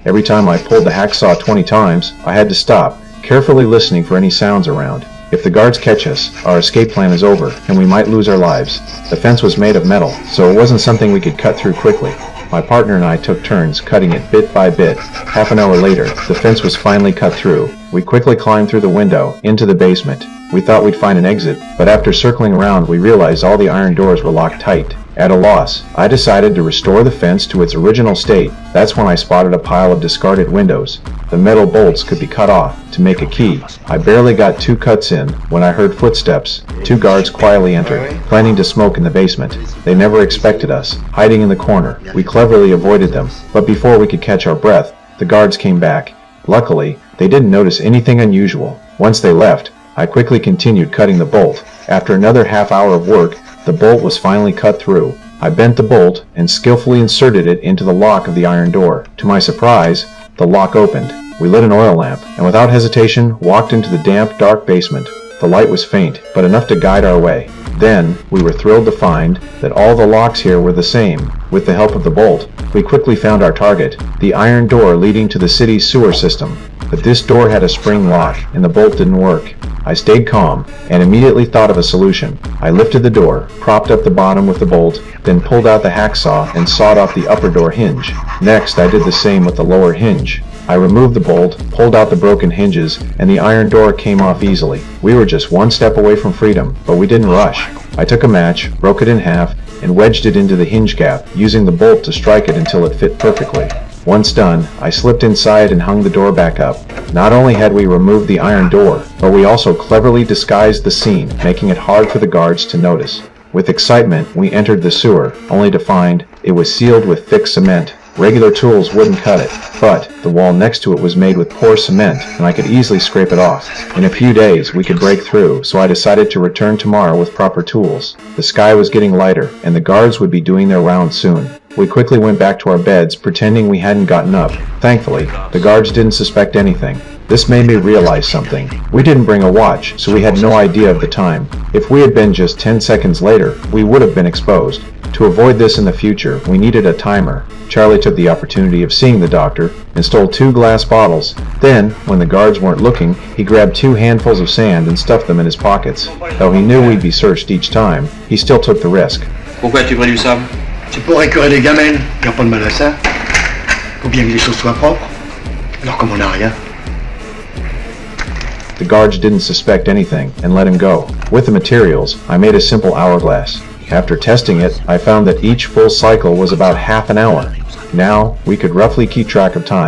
Every time I pulled the hacksaw 20 times, I had to stop, carefully listening for any sounds around. If the guards catch us, our escape plan is over, and we might lose our lives. The fence was made of metal, so it wasn't something we could cut through quickly. My partner and I took turns cutting it bit by bit. Half an hour later, the fence was finally cut through. We quickly climbed through the window, into the basement. We thought we'd find an exit, but after circling around, we realized all the iron doors were locked tight. At a loss, I decided to restore the fence to its original state. That's when I spotted a pile of discarded windows. The metal bolts could be cut off to make a key. I barely got 2 cuts in when I heard footsteps. 2 guards quietly entered, planning to smoke in the basement. They never expected us, hiding in the corner. We cleverly avoided them, but before we could catch our breath, the guards came back. Luckily, they didn't notice anything unusual. Once they left, I quickly continued cutting the bolt. After another half hour of work, the bolt was finally cut through. I bent the bolt and skillfully inserted it into the lock of the iron door. To my surprise, the lock opened. We lit an oil lamp, and without hesitation, walked into the damp, dark basement. The light was faint, but enough to guide our way. Then, we were thrilled to find that all the locks here were the same. With the help of the bolt, we quickly found our target, the iron door leading to the city's sewer system. But this door had a spring lock, and the bolt didn't work. I stayed calm, and immediately thought of a solution. I lifted the door, propped up the bottom with the bolt, then pulled out the hacksaw and sawed off the upper door hinge. Next, I did the same with the lower hinge. I removed the bolt, pulled out the broken hinges, and the iron door came off easily. We were just one step away from freedom, but we didn't rush. I took a match, broke it in half, and wedged it into the hinge gap, using the bolt to strike it until it fit perfectly. Once done, I slipped inside and hung the door back up. Not only had we removed the iron door, but we also cleverly disguised the scene, making it hard for the guards to notice. With excitement, we entered the sewer, only to find it was sealed with thick cement. Regular tools wouldn't cut it, but the wall next to it was made with poor cement, and I could easily scrape it off. In a few days, we could break through, so I decided to return tomorrow with proper tools. The sky was getting lighter, and the guards would be doing their rounds soon. We quickly went back to our beds, pretending we hadn't gotten up. Thankfully, the guards didn't suspect anything. This made me realize something. We didn't bring a watch, so we had no idea of the time. If we had been just 10 seconds later, we would have been exposed. To avoid this in the future, we needed a timer. Charlie took the opportunity of seeing the doctor and stole 2 glass bottles. Then, when the guards weren't looking, he grabbed 2 handfuls of sand and stuffed them in his pockets. Though he knew we'd be searched each time, he still took the risk. Pourquoi tu brûles du sable? C'est pour écœurer les gamelles. Y a pas de mal à ça. Faut bien que les choses soient propres. Alors comme on n'a rien. The guards didn't suspect anything and let him go. With the materials, I made a simple hourglass. After testing it, I found that each full cycle was about half an hour. Now, we could roughly keep track of time.